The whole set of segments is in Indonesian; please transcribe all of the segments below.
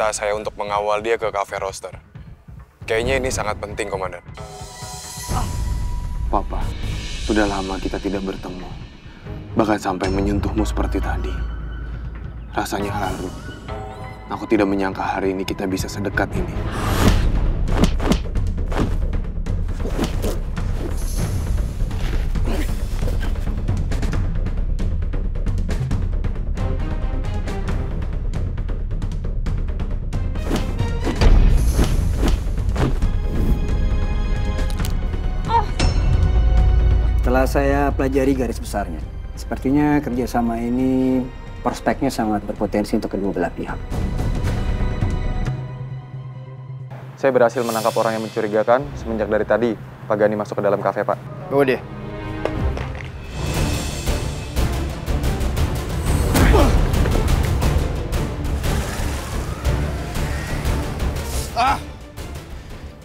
meminta saya untuk mengawal dia ke Cafe Roaster. Kayaknya ini sangat penting, Komandan. Papa, sudah lama kita tidak bertemu. Bahkan sampai menyentuhmu seperti tadi. Rasanya haru. Aku tidak menyangka hari ini kita bisa sedekat ini. Setelah saya pelajari garis besarnya, sepertinya kerjasama ini prospeknya sangat berpotensi untuk kedua belah pihak. Saya berhasil menangkap orang yang mencurigakan semenjak dari tadi Pak Gani masuk ke dalam kafe, Pak. Bawa dia.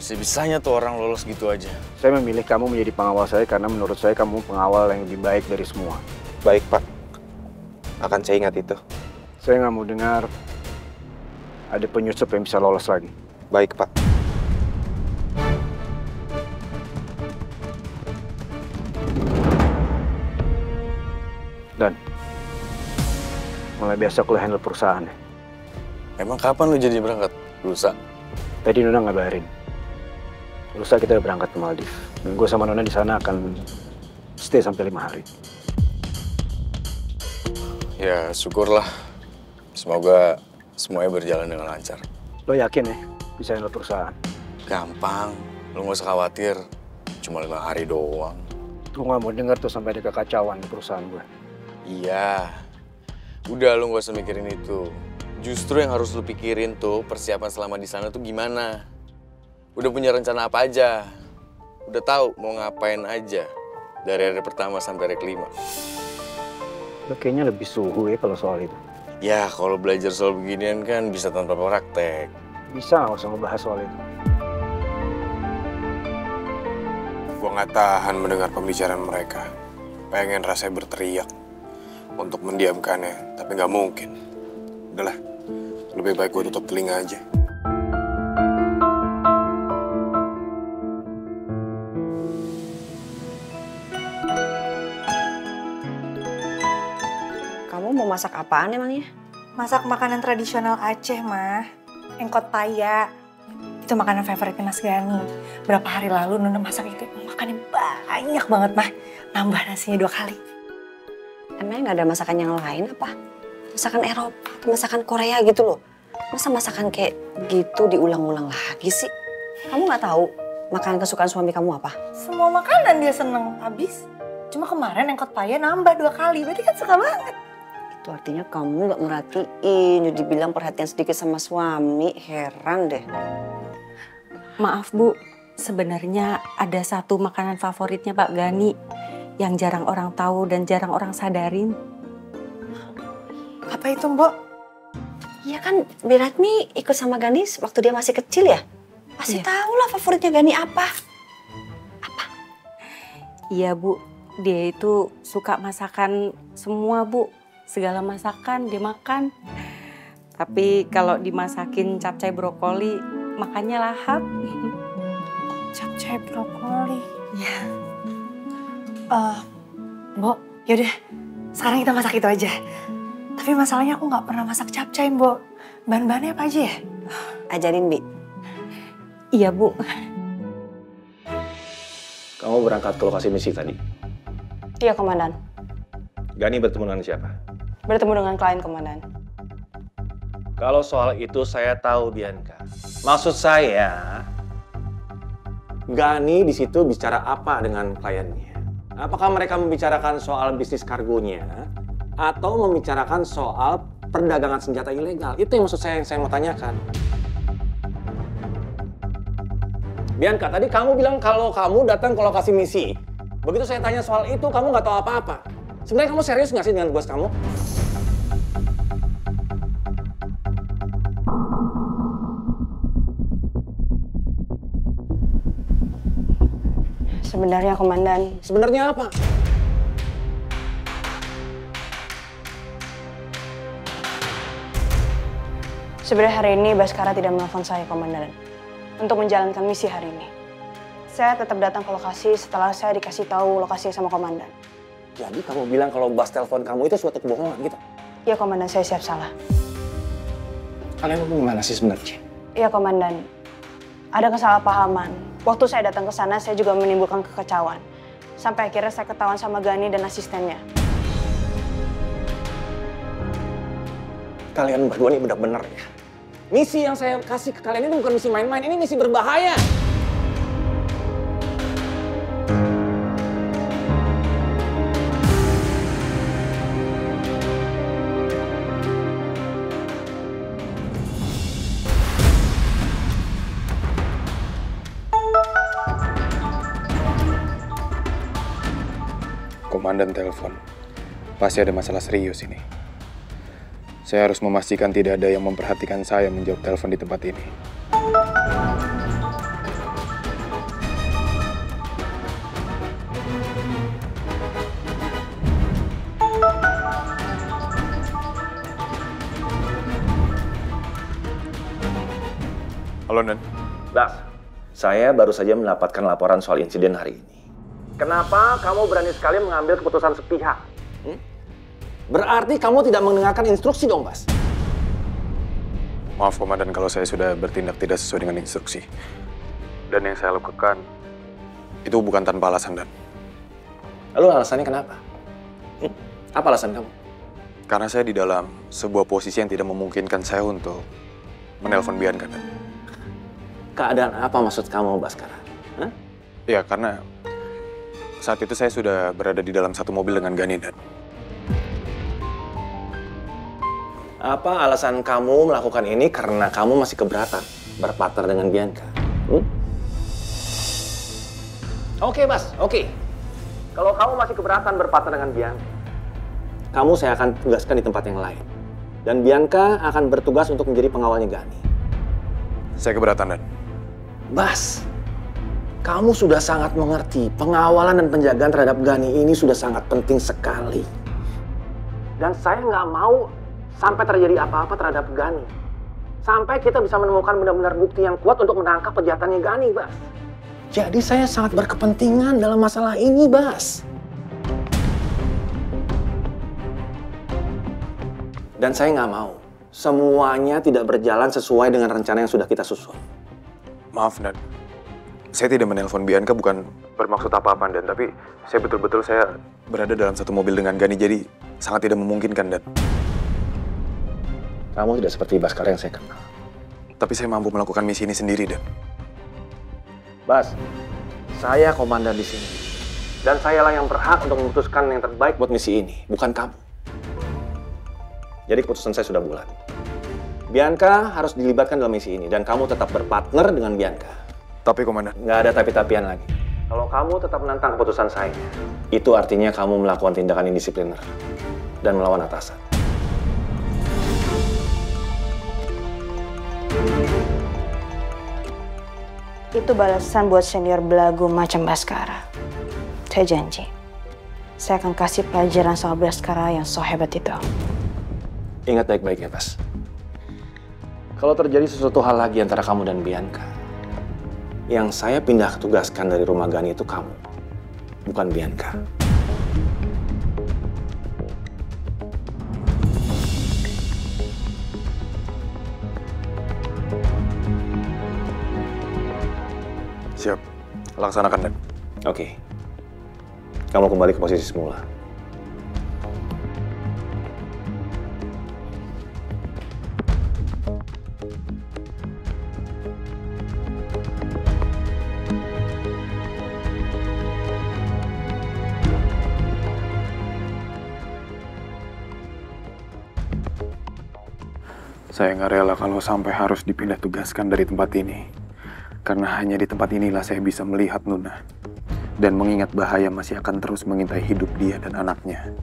Bisa-bisanya tuh orang lolos gitu aja. Saya memilih kamu menjadi pengawal saya karena menurut saya kamu pengawal yang lebih baik dari semua. Baik, Pak. Akan saya ingat itu. Saya nggak mau dengar ada penyusup yang bisa lolos lagi. Baik, Pak. Dan mulai besok lo handle perusahaannya. Emang kapan lu jadi berangkat? Lusa? Tadi Nona ngabarin. Lusa kita udah berangkat ke Maldives. Dan gue sama Nona di sana akan stay sampai 5 hari. Ya, syukurlah. Semoga semuanya berjalan dengan lancar. Lo yakin ya bisa handle perusahaan? Gampang. Lu nggak usah khawatir. Cuma 5 hari doang. Gue nggak mau denger tuh sampai ada kekacauan di perusahaan gue. Iya. Udah, lu nggak usah mikirin itu. Justru yang harus lu pikirin tuh persiapan selama di sana tuh gimana. Udah punya rencana apa aja? Udah tahu mau ngapain aja dari hari pertama sampai hari kelima? Lo kayaknya lebih suhu ya kalau soal itu. Ya, kalau belajar soal beginian kan bisa tanpa praktek. Bisa nggak usah ngebahas soal itu? Gua nggak tahan mendengar pembicaraan mereka. Pengen rasanya berteriak untuk mendiamkannya, tapi nggak mungkin. Udahlah, lebih baik gue tutup telinga aja. Kamu mau masak apaan emangnya? Masak makanan tradisional Aceh, Mah. Engkot paya. Itu makanan favoritnya Mas Gani. Berapa hari lalu Nona masak itu, makannya banyak banget, Mah. Nambah nasinya 2 kali. Emangnya nggak ada masakan yang lain apa? Masakan Eropa atau masakan Korea gitu loh. Masa masakan kayak gitu diulang-ulang lagi sih? Kamu nggak tahu makanan kesukaan suami kamu apa? Semua makanan dia seneng. Habis. Cuma kemarin engkot paya nambah 2 kali. Berarti kan suka banget. Itu artinya kamu nggak merhatiin. Jadi bilang perhatian sedikit sama suami. Heran deh. Maaf Bu, sebenarnya ada satu makanan favoritnya Pak Gani yang jarang orang tahu dan jarang orang sadarin. Apa itu, Mbok? Iya kan, Biratmi ikut sama Gani waktu dia masih kecil ya? Pasti tahu lah favoritnya Gani apa. Apa? Iya Bu, dia itu suka masakan semua Bu. Segala masakan dia makan. Tapi kalau dimasakin capcay brokoli, makannya lahap. Capcay brokoli. Iya. Mbok, yaudah. Sekarang kita masak itu aja. Tapi masalahnya aku nggak pernah masak capcay, Mbok. Bahan-bahannya apa aja ya? Ajarin, Bi. Iya, Bu. Kamu berangkat ke lokasi misi tadi. Iya, Komandan. Gani bertemu dengan siapa? Bertemu dengan klien, Komandan. Kalau soal itu saya tahu, Bianca. Maksud saya, Gani di situ bicara apa dengan kliennya? Apakah mereka membicarakan soal bisnis kargonya atau membicarakan soal perdagangan senjata ilegal? Itu yang maksud saya yang saya mau tanyakan. Bianca, tadi kamu bilang kalau kamu datang ke lokasi misi. Begitu saya tanya soal itu, kamu nggak tahu apa-apa. Sebenarnya kamu serius nggak sih dengan bos kamu? Sebenarnya, Komandan. Sebenarnya apa? Sebenarnya hari ini Baskara tidak menelpon saya, Komandan, untuk menjalankan misi hari ini. Saya tetap datang ke lokasi setelah saya dikasih tahu lokasinya sama Komandan. Jadi kamu bilang kalau Bas telepon kamu itu suatu kebohongan gitu? Iya, Komandan, saya siap salah. Kalian gimana sih sebenarnya? Iya, Komandan. Ada kesalahpahaman. Waktu saya datang ke sana, saya juga menimbulkan kekacauan. Sampai akhirnya saya ketahuan sama Gani dan asistennya. Kalian berdua ini benar-benar ya. Misi yang saya kasih ke kalian ini bukan misi main-main, ini misi berbahaya. Komandan telepon. Pasti ada masalah serius ini. Saya harus memastikan tidak ada yang memperhatikan saya menjawab telepon di tempat ini. Halo, Nan. Bas, saya baru saja mendapatkan laporan soal insiden hari ini. Kenapa kamu berani sekali mengambil keputusan sepihak? Berarti kamu tidak mendengarkan instruksi dong, Bas? Maaf, Komandan, kalau saya sudah bertindak tidak sesuai dengan instruksi. Dan yang saya lakukan, itu bukan tanpa alasan, Dan. Lalu alasannya kenapa? Apa alasan kamu? Karena saya di dalam sebuah posisi yang tidak memungkinkan saya untuk menelpon Bianca, Dan. Keadaan apa maksud kamu, Baskara? Ya, karena saat itu saya sudah berada di dalam satu mobil dengan Gani, Dan. Apa alasan kamu melakukan ini karena kamu masih keberatan berpartner dengan Bianca? Oke, Bas, oke. Kalau kamu masih keberatan berpartner dengan Bianca, kamu saya akan tugaskan di tempat yang lain. Dan Bianca akan bertugas untuk menjadi pengawalnya Gani. Saya keberatan, Dan. Bas, kamu sudah sangat mengerti pengawalan dan penjagaan terhadap Gani ini sudah sangat penting sekali. Dan saya nggak mau sampai terjadi apa-apa terhadap Gani. Sampai kita bisa menemukan benar-benar bukti yang kuat untuk menangkap kejahatannya Gani, Bas. Jadi saya sangat berkepentingan dalam masalah ini, Bas. Dan saya nggak mau semuanya tidak berjalan sesuai dengan rencana yang sudah kita susun. Maaf, Dan. Saya tidak menelpon Bianca bukan bermaksud apa-apa, Dan. Tapi saya betul-betul saya berada dalam satu mobil dengan Gani, jadi sangat tidak memungkinkan, Dan. Kamu tidak seperti Baskara yang saya kenal. Tapi saya mampu melakukan misi ini sendiri, Dan. Bas, saya komandan di sini. Dan sayalah yang berhak untuk memutuskan yang terbaik buat misi ini, bukan kamu. Jadi keputusan saya sudah bulat. Bianca harus dilibatkan dalam misi ini, dan kamu tetap berpartner dengan Bianca. Tapi, Komandan. Nggak ada tapi-tapian lagi. Kalau kamu tetap menentang keputusan saya, itu artinya kamu melakukan tindakan indisipliner dan melawan atasan. Itu balasan buat senior belagu macam Baskara. Saya janji, saya akan kasih pelajaran sama Baskara yang so hebat itu. Ingat baik-baik ya, Bas. Kalau terjadi sesuatu hal lagi antara kamu dan Bianca, yang saya pindah tugaskan dari rumah Gani itu kamu, bukan Bianca. Siap. Laksanakan, Dan. Oke. Kamu kembali ke posisi semula. Saya nggak rela kalau sampai harus dipindah tugaskan dari tempat ini. Karena hanya di tempat inilah saya bisa melihat Nuna. Dan mengingat bahaya masih akan terus mengintai hidup dia dan anaknya.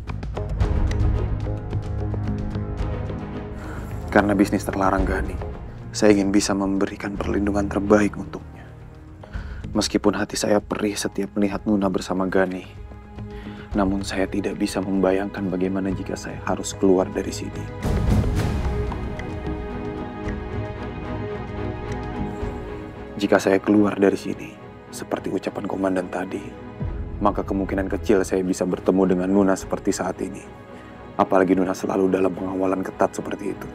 Karena bisnis terlarang Gani, saya ingin bisa memberikan perlindungan terbaik untuknya. Meskipun hati saya perih setiap melihat Nuna bersama Gani, namun saya tidak bisa membayangkan bagaimana jika saya harus keluar dari sini. Jika saya keluar dari sini, seperti ucapan komandan tadi, maka kemungkinan kecil saya bisa bertemu dengan Nuna seperti saat ini. Apalagi Nuna selalu dalam pengawalan ketat seperti itu.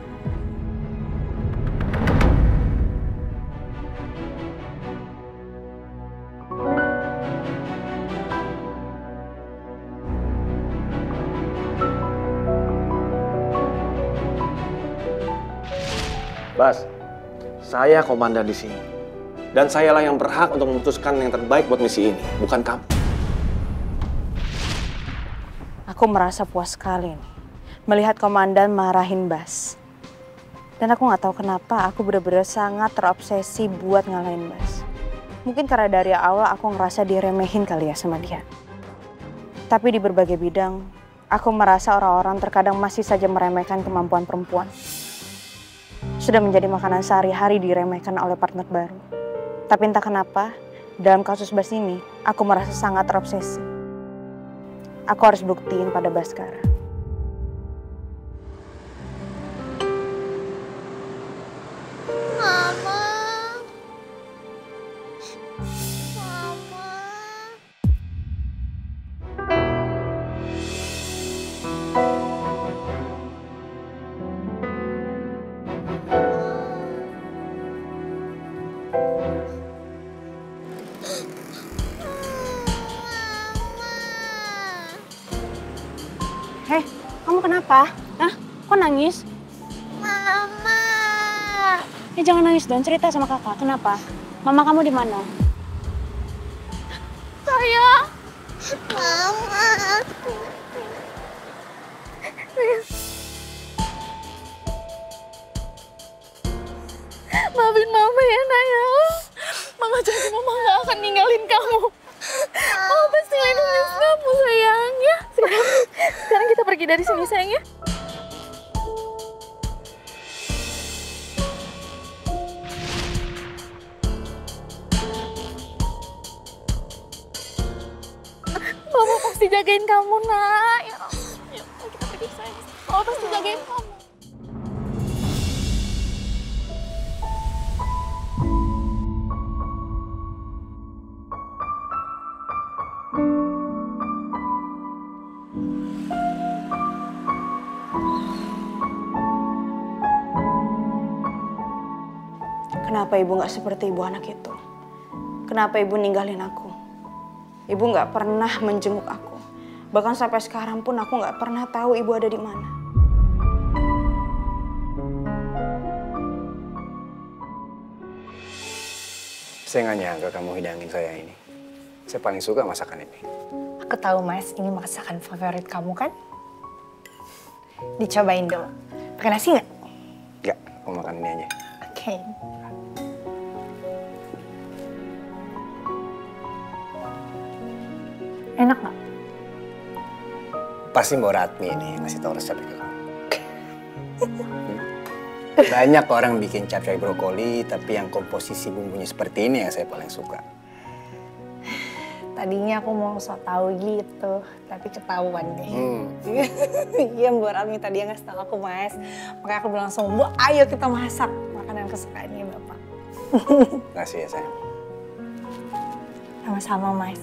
Bas, saya komandan di sini. Dan sayalah yang berhak untuk memutuskan yang terbaik buat misi ini, bukan kamu. Aku merasa puas sekali nih, melihat komandan marahin Bas. Dan aku nggak tahu kenapa aku benar-benar sangat terobsesi buat ngalahin Bas. Mungkin karena dari awal aku ngerasa diremehin kali ya sama dia. Tapi di berbagai bidang, aku merasa orang-orang terkadang masih saja meremehkan kemampuan perempuan. Sudah menjadi makanan sehari-hari diremehkan oleh partner baru. Tapi entah kenapa, dalam kasus Bas ini, aku merasa sangat terobsesi. Aku harus buktiin pada Baskara. Mama. Hei, kamu kenapa? Hah? Kok nangis? Mama. Jangan nangis dong, cerita sama kakak. Kenapa? Mama kamu di mana? Sayang. Mama. Maafin Mama ya, Naya. Mama janji Mama gak akan ninggalin kamu. Mama pasti lindungi kamu, sayang ya. Sekarang kita pergi dari sini, sayang ya. Mama pasti jagain kamu, Nak. Yuk, kita pergi, sayang. Mama pasti jagain kamu. Kenapa ibu gak seperti ibu anak itu? Kenapa ibu ninggalin aku? Ibu gak pernah menjenguk aku. Bahkan sampai sekarang pun aku gak pernah tahu ibu ada di mana. Saya nggak nyangka kamu hidangin saya ini. Saya paling suka masakan ini. Aku tahu Mas, ini masakan favorit kamu kan? Dicobain dulu. Pakai nasi nggak? Nggak, aku makan ini aja. Oke. Enak nggak? Pasti Mbak Ratmi ini yang ngasih tahu resepnya ke kamu. Banyak orang bikin capcay brokoli, tapi yang komposisi bumbunya seperti ini yang saya paling suka. Tadinya aku mau sok tahu gitu, tapi ketahuan deh. Iya, Mbak Ratmi tadi yang ngasih tahu aku, Mas. Makanya aku bilang langsung, Bu, ayo kita masak makanan kesukaannya Bapak. Makasih ya, sayang. Sama-sama, Mas.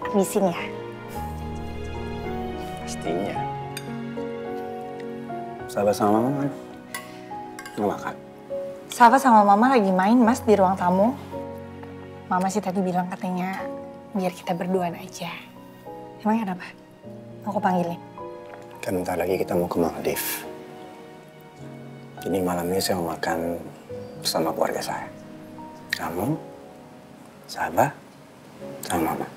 Habisin ya. Pastinya. Sahabat sama Mama nggak makan. Sahabat sama Mama lagi main, Mas, di ruang tamu. Mama sih tadi bilang katanya biar kita berduaan aja. Emangnya ada apa? Mau aku panggilin? Kan bentar lagi kita mau ke Maldives. Jadi malam ini saya mau makan bersama keluarga saya. Kamu, sahabat, sama Mama.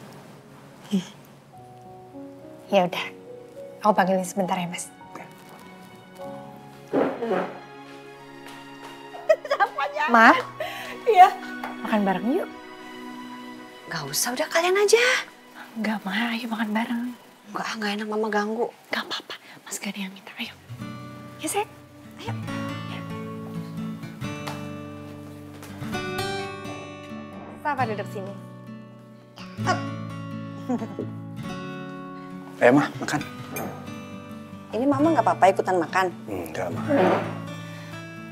Ya udah, aku panggilin sebentar ya, Mas. Ma? Iya. Makan bareng yuk. Gak usah, udah kalian aja. Enggak, Ma. Ayo makan bareng. Gak enak Mama ganggu. Gak apa-apa. Mas gak ada yang minta. Ayo. Ya, sayang. Ayo. Siapa duduk sini? Ayo, Ma, makan. Ini Mama gak apa-apa ikutan makan? Enggak, Ma.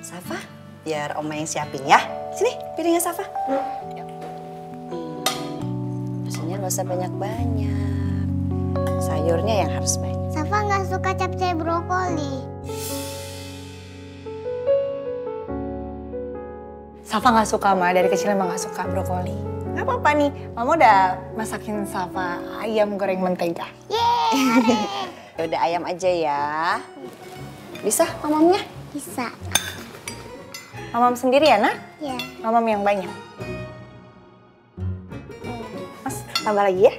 Safa, biar Oma yang siapin ya. Sini, piringnya Safa. Porsinya nggak usah banyak-banyak. Sayurnya yang harus banyak. Safa nggak suka capcay brokoli. Safa nggak suka, Ma. Dari kecil emang nggak suka brokoli. Nggak apa-apa nih, Mama udah masakin Safa ayam goreng mentega. Ya udah ayam aja ya. Bisa mamamnya? Bisa. Mamam sendiri ya, Nak? Ya. Mamam yang banyak. Mas, tambah lagi ya.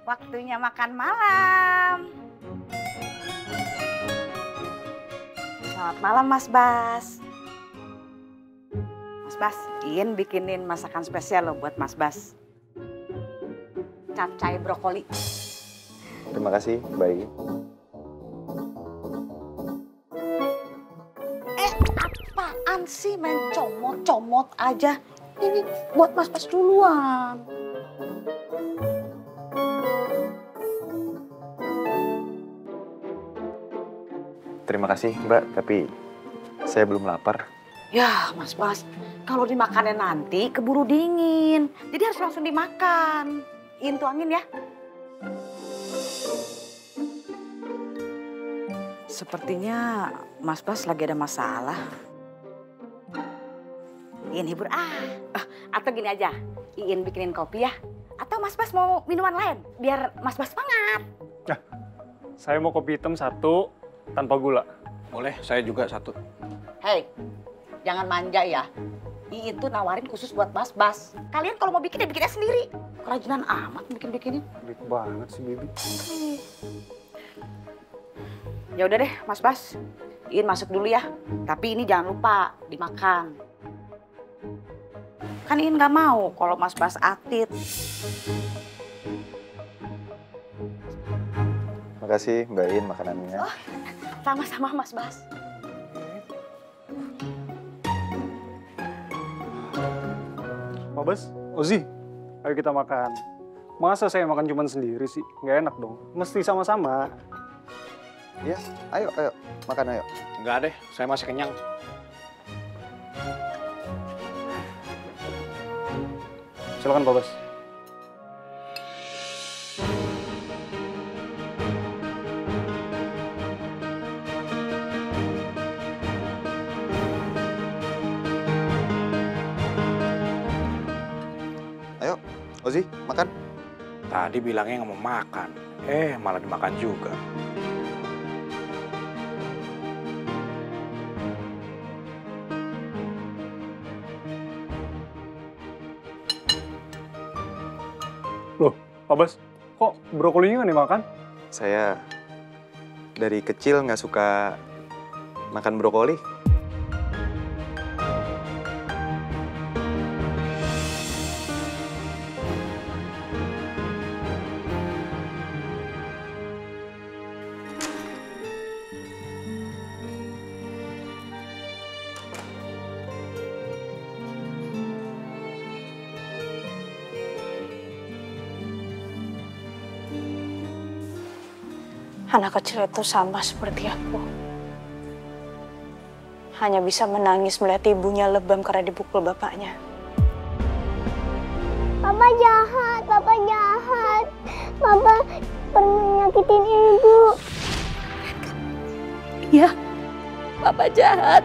Waktunya makan malam. Selamat malam Mas Bas. Mas Bas, Iin bikinin masakan spesial loh buat Mas Bas. Capcay brokoli. Terima kasih, baik. Apaan sih main comot-comot aja? Ini buat Mas Bas duluan. Terima kasih, Mbak, tapi saya belum lapar. Ya, Mas Bas, kalau dimakannya nanti keburu dingin. Jadi harus langsung dimakan. Iin tuangin ya. Sepertinya Mas Bas lagi ada masalah. Iin hibur atau gini aja, Iin bikinin kopi ya. Atau Mas Bas mau minuman lain biar Mas Bas semangat. Nah, saya mau kopi hitam 1 tanpa gula. Boleh, saya juga 1. Hei, jangan manja ya. Iin tuh nawarin khusus buat Mas Bas. Kalian kalau mau bikin ya bikinnya sendiri. Kerajinan amat bikin-bikinin. Pelit banget sih, Bibi. Ya udah deh, Mas Bas. Iin masuk dulu ya. Tapi ini jangan lupa dimakan. Kan Iin nggak mau kalau Mas Bas atit. Makasih Mbak Iin makanannya. Oh, sama-sama Mas Bas. Pak Bas, Ozi, ayo kita makan. Masa saya makan cuma sendiri sih? Nggak enak dong. Mesti sama-sama. Ya, ayo, makan ayo. Enggak deh, saya masih kenyang. Silakan Pak Bas. Ayo, Ozi, makan. Tadi bilangnya nggak mau makan. Malah dimakan juga. Loh, Pak Bas, kok brokolinya nggak dimakan? Saya dari kecil nggak suka makan brokoli. Anak kecil itu sama seperti aku. Hanya bisa menangis melihat ibunya lebam karena dipukul bapaknya. Papa jahat, Papa jahat. Papa pernah nyakitin ibu. Iya, Papa jahat.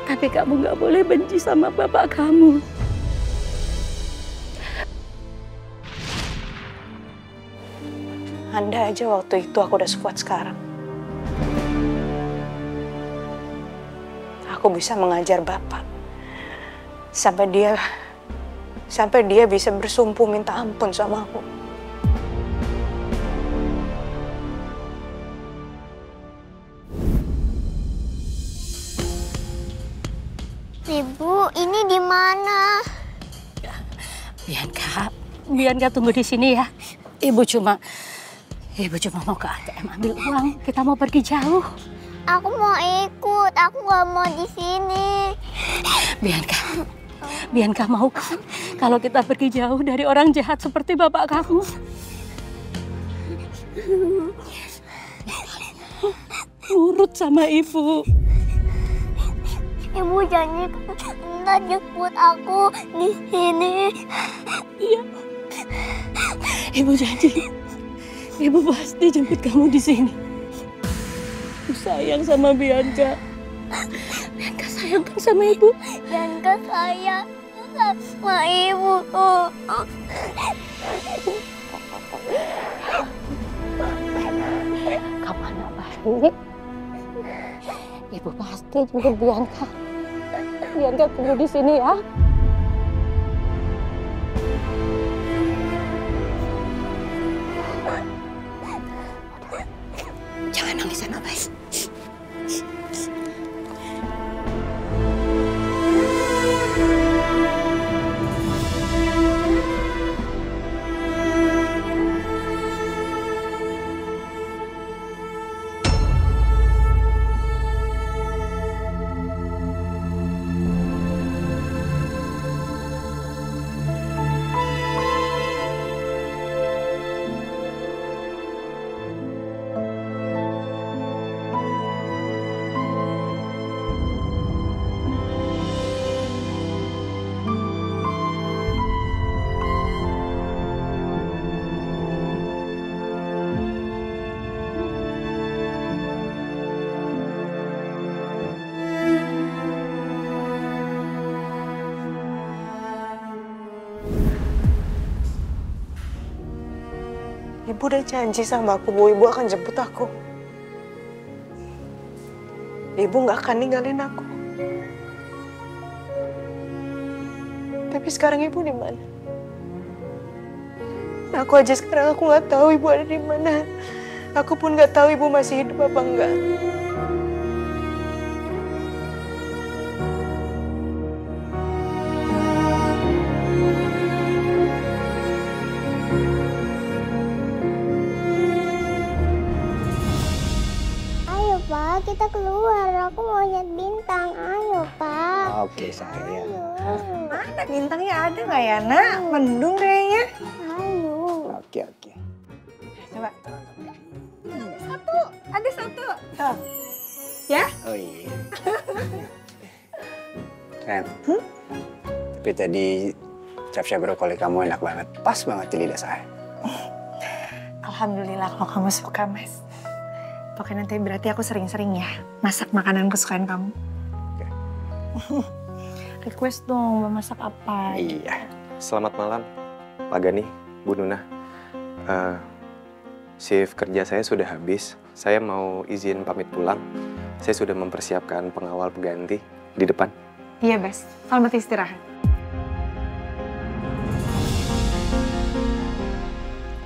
Tapi kamu nggak boleh benci sama bapak kamu. Andai aja waktu itu aku udah sekuat sekarang. Aku bisa mengajar bapak. Sampai dia bisa bersumpu minta ampun sama aku. Ibu, ini di mana? Bianca tunggu di sini ya. Ibu cuma mau ke ATM ambil uang. Kita mau pergi jauh. Aku mau ikut, aku nggak mau di sini. Bianca mau kan kalau kita pergi jauh dari orang jahat seperti bapak kamu? Nurut sama ibu. Ibu janji ntar jemput aku di sini. Iya. Ibu janji. Ibu pasti jemput kamu di sini. Ibu sayang sama Bianca. Bianca sayang kan sama ibu? Bianca sayang sama ibu. Kapan balik? Ibu pasti jemput Bianca. Bianca tunggu di sini ya. Jangan nangis, Abas. Ibu udah janji sama aku bahwa ibu akan jemput aku. Ibu nggak akan ninggalin aku. Tapi sekarang ibu di mana? Aku aja sekarang aku nggak tahu ibu ada di mana. Aku pun nggak tahu ibu masih hidup apa enggak. Pak, kita keluar. Aku mau lihat bintang. Ayo, Pak. Oke, sayang. Mana bintangnya ada nggak ya, Nak? Mendung kayaknya. Ayo. Oke. Coba. Ada satu. Tuh. Ya? Oh iya. Ren, tapi tadi capcay brokoli kamu enak banget. Pas banget di lidah saya. Alhamdulillah kalau kamu suka, Mas. Pokoknya nanti berarti aku sering-sering ya masak makanan kesukaan kamu. Request dong, mau masak apa? Iya. Selamat malam, Pak Gani, Bu Nuna. Shift kerja saya sudah habis. Saya mau izin pamit pulang. Saya sudah mempersiapkan pengawal pengganti di depan. Iya, Bes. Selamat istirahat.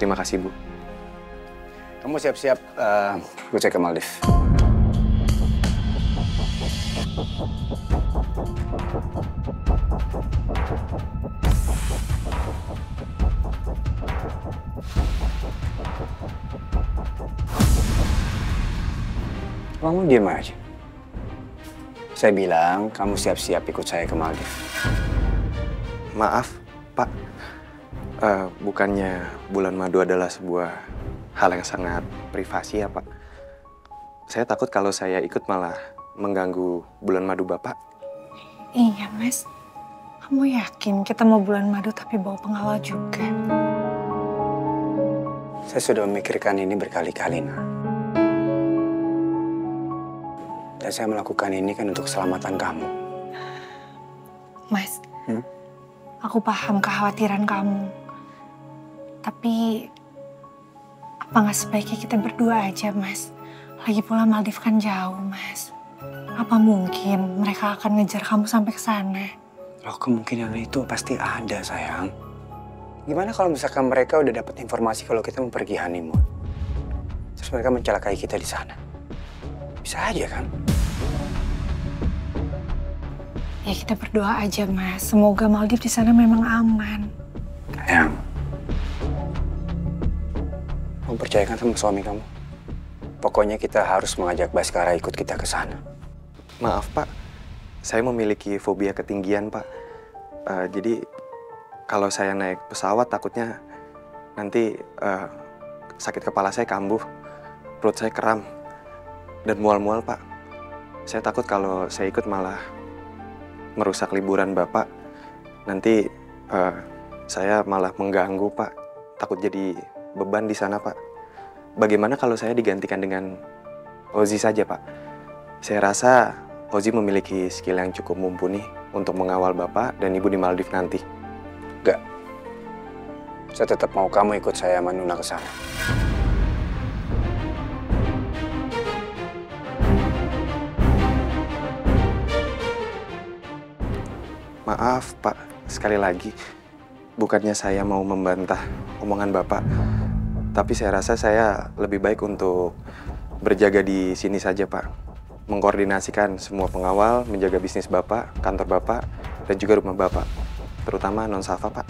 Terima kasih, Bu. Kamu siap-siap, gue cek ke Maldives. Kamu diam aja. Saya bilang, kamu siap-siap ikut saya ke Maldives. Maaf, Pak. Bukannya bulan madu adalah sebuah hal yang sangat privasi ya, Pak. Saya takut kalau saya ikut malah mengganggu bulan madu Bapak. Iya, Mas. Kamu yakin kita mau bulan madu tapi bawa pengawal juga? Saya sudah memikirkan ini berkali-kali, Nah. Dan saya melakukan ini kan untuk keselamatan kamu. Mas, aku paham kekhawatiran kamu. Tapi apa nggak sebaiknya kita berdua aja, Mas? Lagi pula Maldives kan jauh, Mas. Apa mungkin mereka akan ngejar kamu sampai ke sana? Loh, kemungkinan itu pasti ada, sayang. Gimana kalau misalkan mereka udah dapat informasi kalau kita mau pergi honeymoon? Terus mereka mencelakai kita di sana? Bisa aja kan? Ya kita berdoa aja, Mas. Semoga Maldives di sana memang aman. Sayang. Kamu percayakan sama suami kamu? Pokoknya kita harus mengajak Baskara ikut kita ke sana. Maaf, Pak. Saya memiliki fobia ketinggian, Pak. Jadi kalau saya naik pesawat takutnya nanti sakit kepala saya kambuh, perut saya kram, dan mual-mual, Pak. Saya takut kalau saya ikut malah merusak liburan Bapak. Nanti saya malah mengganggu, Pak. Takut jadi beban di sana, Pak. Bagaimana kalau saya digantikan dengan Ozi saja, Pak? Saya rasa Ozi memiliki skill yang cukup mumpuni untuk mengawal Bapak dan Ibu di Maldives nanti. Enggak. Saya tetap mau kamu ikut saya sama Nuna ke sana. Maaf, Pak. Sekali lagi, bukannya saya mau membantah omongan Bapak, tapi saya rasa saya lebih baik untuk berjaga di sini saja, Pak. Mengkoordinasikan semua pengawal, menjaga bisnis Bapak, kantor Bapak, dan juga rumah Bapak. Terutama Non Safa, Pak.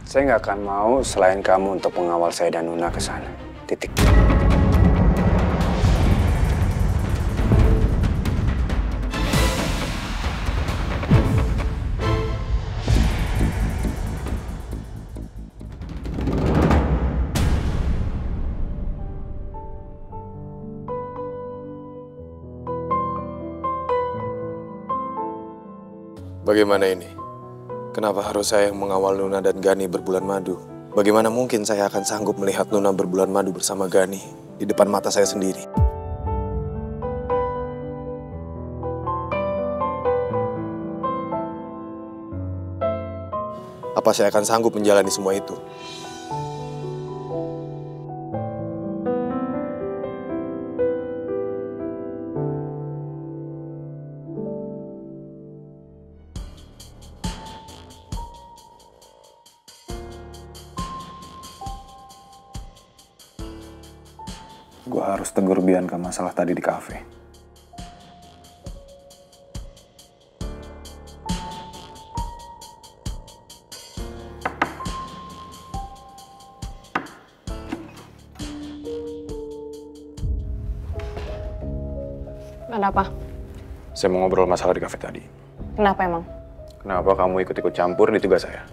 Saya nggak akan mau selain kamu untuk pengawal saya dan Nuna ke sana. Titik. Bagaimana ini? Kenapa harus saya yang mengawal Nuna dan Gani berbulan madu? Bagaimana mungkin saya akan sanggup melihat Nuna berbulan madu bersama Gani di depan mata saya sendiri? Apa saya akan sanggup menjalani semua itu? Gue harus tegur Bianca masalah tadi di kafe. Ada apa? Saya mau ngobrol masalah di kafe tadi. Kenapa emang? Kenapa kamu ikut-ikut campur di tugas saya?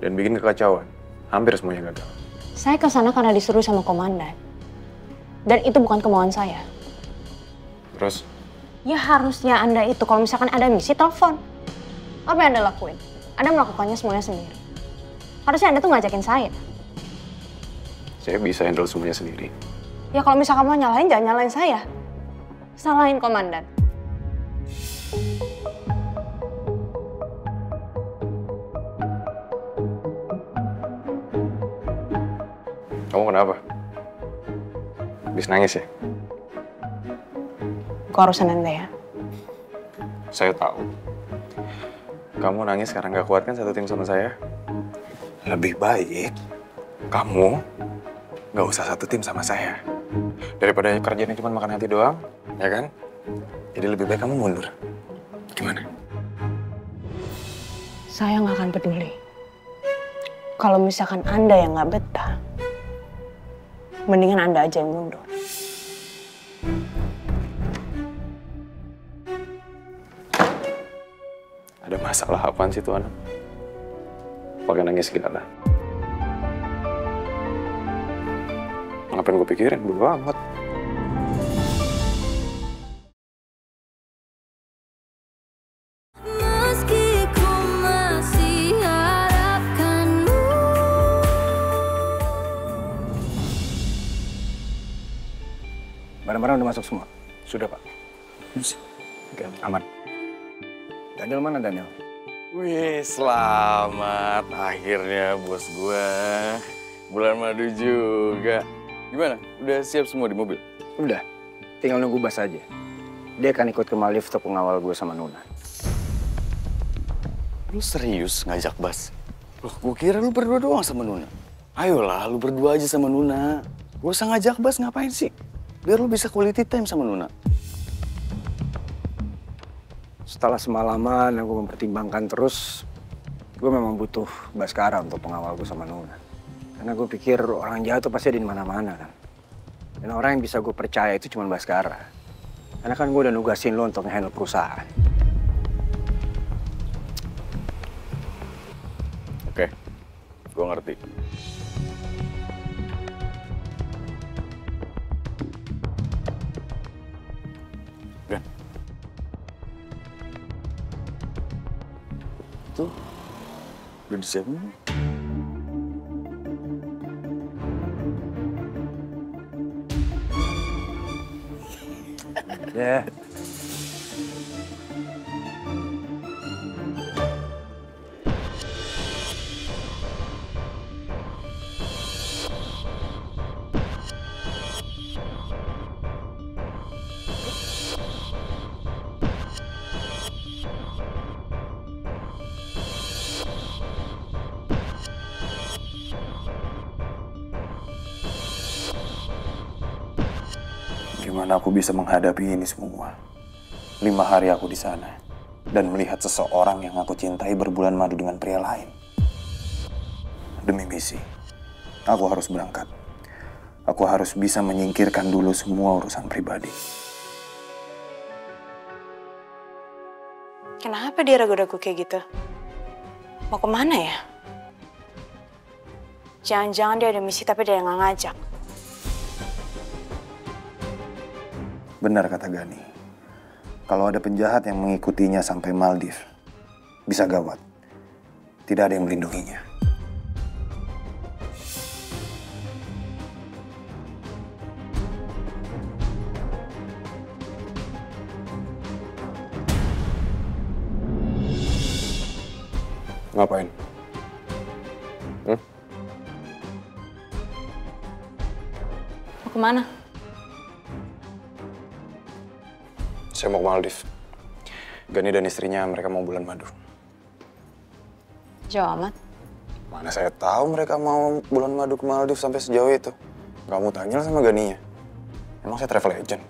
Dan bikin kekacauan. Hampir semuanya gagal. Saya ke sana karena disuruh sama komandan. Dan itu bukan kemauan saya. Terus? Ya harusnya Anda itu kalau misalkan ada misi, telepon. Apa yang Anda lakuin? Anda melakukannya semuanya sendiri. Harusnya Anda tuh ngajakin saya. Saya bisa handle semuanya sendiri. Ya kalau misalkan mau nyalahin, jangan nyalahin saya. Salahin komandan. Kamu kenapa? Habis nangis ya? Gua urusan Anda ya. Saya tahu. Kamu nangis karena nggak kuat kan satu tim sama saya? Lebih baik kamu nggak usah satu tim sama saya. Daripada kerjanya cuma makan hati doang, ya kan? Jadi lebih baik kamu mundur. Gimana? Saya nggak akan peduli. Kalau misalkan Anda yang nggak betah, mendingan Anda aja yang mundur. Ada masalah apaan sih tuh anak? Pakai nangis segala. Ngapain gue pikirin? Bodo amat. Barang-barang udah masuk semua? Sudah, Pak. Oke, aman. Daniel mana, Daniel? Wih, selamat. Akhirnya bos gua. Bulan madu juga. Gimana? Udah siap semua di mobil? Udah. Tinggal nunggu Bas aja. Dia akan ikut ke Maldives untuk pengawal gue sama Nuna. Lu serius ngajak Bas? Loh, gua kira lu berdua doang sama Nuna. Ayolah, lu berdua aja sama Nuna. Gak usah ngajak Bas, ngapain sih? Biar lu bisa quality time sama Nuna. Setelah semalaman yang gue mempertimbangkan terus, gue memang butuh Baskara untuk pengawal gue sama Nuna. Karena gue pikir orang jahat tuh pasti ada di mana-mana kan. Dan orang yang bisa gue percaya itu cuma Baskara. Karena kan gue udah nugasin lo untuk nge-handle perusahaan. Oke. Gue ngerti. Gan. Tuh. Udah disiapin. Ya. Gimana aku bisa menghadapi ini semua? 5 hari aku di sana dan melihat seseorang yang aku cintai berbulan madu dengan pria lain. Demi misi, aku harus berangkat. Aku harus bisa menyingkirkan dulu semua urusan pribadi. Kenapa dia ragu-ragu kayak gitu? Mau kemana ya? Jangan-jangan dia ada misi tapi dia nggak ngajak. Benar kata Gani. Kalau ada penjahat yang mengikutinya sampai Maldives, bisa gawat. Tidak ada yang melindunginya. Ngapain? Mau kemana? Saya mau ke Maldives. Gani dan istrinya mereka mau bulan madu. Jauh amat. Mana saya tahu mereka mau bulan madu ke Maldives sampai sejauh itu. Kamu tanya sama Ganinya. Emang saya travel agent?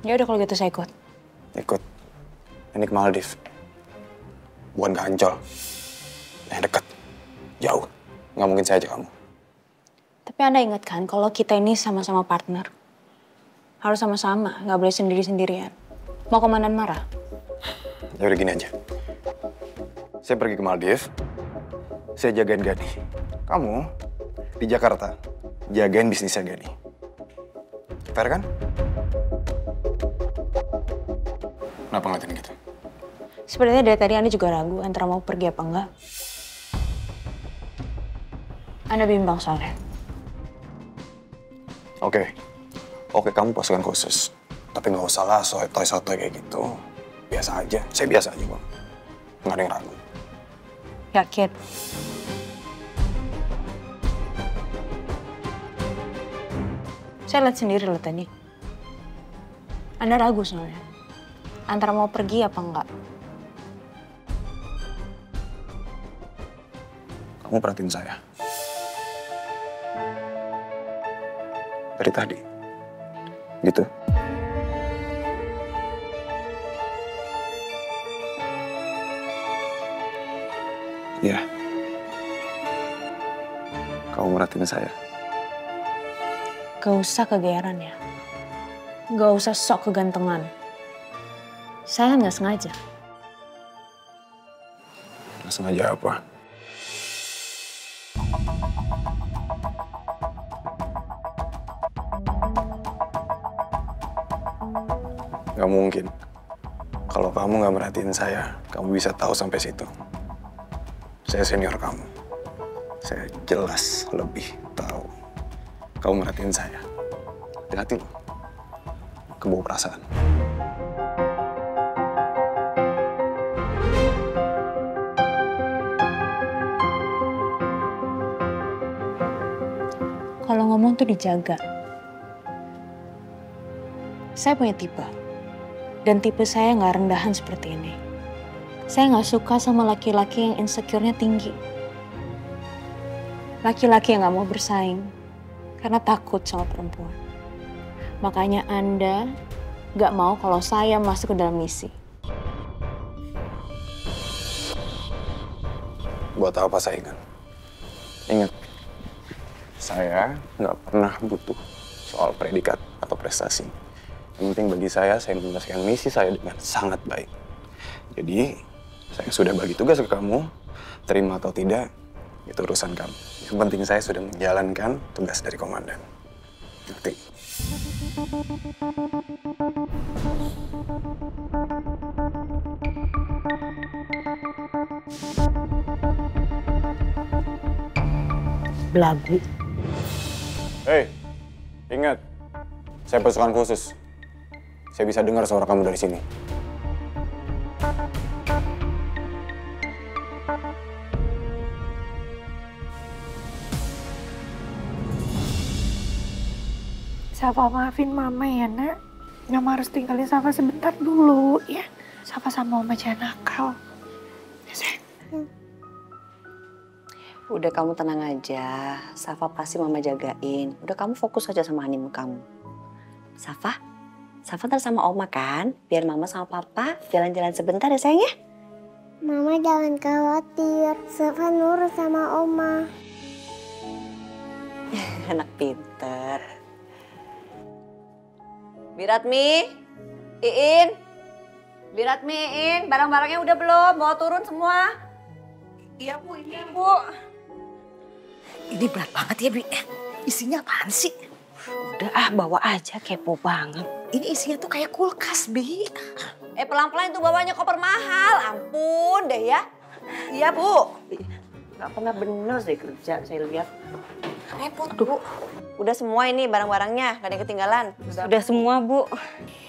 Ya udah kalau gitu saya ikut. Ikut. Ini ke Maldives. Bukan ke Ancol. Yang dekat. Jauh. Nggak mungkin saya ajak kamu. Tapi Anda ingat kan kalau kita ini sama-sama partner. Harus sama-sama, nggak boleh sendiri-sendirian. Mau komandan marah? Ya udah gini aja. Saya pergi ke Maldives. Saya jagain Gani. Kamu di Jakarta jagain bisnisnya Gani. Fair kan? Kenapa ngeliatin gitu? Sebenarnya dari tadi Anda juga ragu antara mau pergi apa enggak. Anda bimbang soalnya. Oke, kamu pasukan khusus. Tapi nggak usah lah sotoy-sotoy kayak gitu. Biasa aja. Saya biasa aja, Bang. Nggak ada yang ragu. Yakin? Saya lihat sendiri loh tadi. Anda ragu soalnya. Antara mau pergi apa enggak. Kamu perhatiin saya. Dari tadi. Gitu. Iya. Kamu merhatiin saya. Gak usah kegeeran ya. Gak usah sok kegantengan. Saya nggak sengaja. Nggak sengaja apa? Gak mungkin. Kalau kamu nggak merhatiin saya, kamu bisa tahu sampai situ. Saya senior kamu. Saya jelas lebih tahu. Kamu merhatiin saya. Hati-hati loh. Kebawa perasaan. Kalau ngomong tuh dijaga. Saya punya tipe. Dan tipe saya nggak rendahan seperti ini. Saya nggak suka sama laki-laki yang insecure-nya tinggi. Laki-laki yang nggak mau bersaing karena takut sama perempuan. Makanya Anda nggak mau kalau saya masuk ke dalam misi. Buat apa saingan? Ingat, saya nggak pernah butuh soal predikat atau prestasi. Yang penting bagi saya menyelesaikan misi saya dengan sangat baik. Jadi, saya sudah bagi tugas ke kamu, terima atau tidak, itu urusan kamu. Yang penting saya sudah menjalankan tugas dari komandan. Ngerti? Belagu. Hei, ingat, saya pasukan khusus. Saya bisa dengar suara kamu dari sini. Safa maafin Mama ya, Nak. Mama harus tinggalin Safa sebentar dulu, ya. Safa sama Mama jangan nakal. Ya, sayang. Udah kamu tenang aja, Safa pasti Mama jagain. Udah kamu fokus aja sama honeymoon kamu. Safa ntar sama Oma kan? Biar Mama sama Papa jalan-jalan sebentar ya sayang ya? Mama jangan khawatir, Safa nurut sama Oma. Anak pinter. Biratmi, Iin, Biratmi, Iin, barang-barangnya udah belum? Bawa turun semua? Iya Bu, iya Bu. Ini berat banget ya, Bi. Isinya apaan sih? Udah bawa aja, kepo banget. Ini isinya tuh kayak kulkas, Bi. Pelan-pelan itu bawanya koper mahal. Ampun deh ya. Iya, Bu. Gak pernah bener sih kerja, saya lihat. Repot, Bu. Udah semua ini barang-barangnya, gak ada yang ketinggalan. Sudah semua, Bu.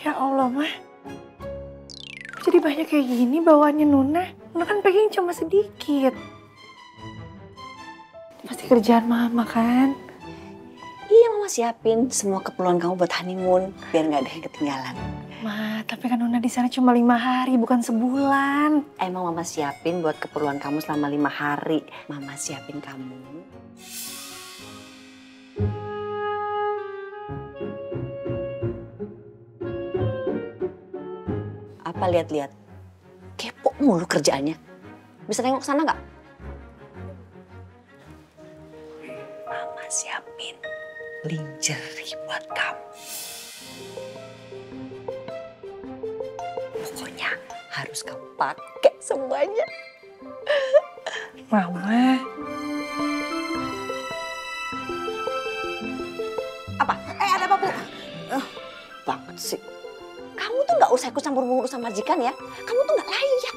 Ya Allah, Mah. Jadi banyak kayak gini bawaannya Nuna. Nuna kan packing cuma sedikit. Pasti kerjaan Mama kan? Iya, Mama siapin semua keperluan kamu buat honeymoon. Biar gak ada yang ketinggalan. Ma, tapi kan Nuna di sana cuma 5 hari, bukan sebulan. Emang Mama siapin buat keperluan kamu selama 5 hari. Mama siapin kamu. Apa lihat-lihat? Kepo mulu kerjaannya. Bisa nengok sana nggak? Mama siapin lingerie buat kamu. Pokoknya harus kamu pakai semuanya. Mama. Apa? Ada apa, Bu? Banget sih. Kamu tuh nggak usah ikut campur urusan majikan ya. Kamu tuh nggak layak.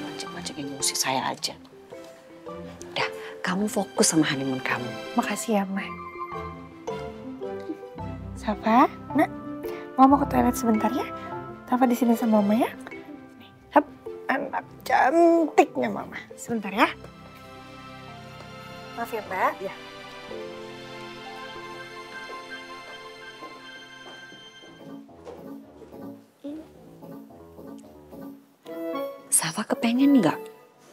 Macam-macam emosi saya aja. Udah, kamu fokus sama honeymoon kamu. Makasih ya, Ma. Safa, Nak, Mama mau ke toilet sebentar ya. Safa di sini sama Mama ya. Nih, hap, anak cantiknya Mama. Sebentar ya. Maaf ya, Mbak. Ya. Safa kepengen nggak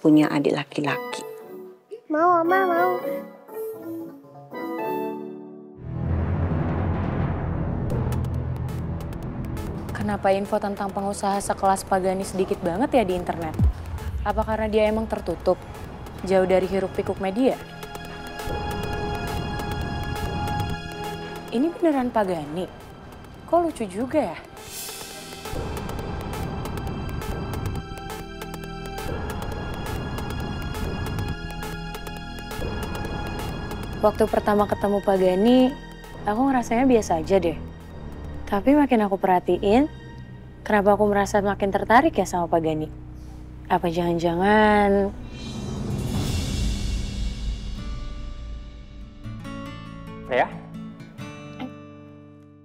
punya adik laki-laki? Mau, Oma, mau. Kenapa info tentang pengusaha sekelas Pagani sedikit banget ya di internet? Apa karena dia emang tertutup? Jauh dari hiruk-pikuk media? Ini beneran Pagani? Kok lucu juga ya? Waktu pertama ketemu Pagani, aku ngerasanya biasa aja deh. Tapi makin aku perhatiin, kenapa aku merasa makin tertarik ya sama Pagani? Apa jangan-jangan... Ya?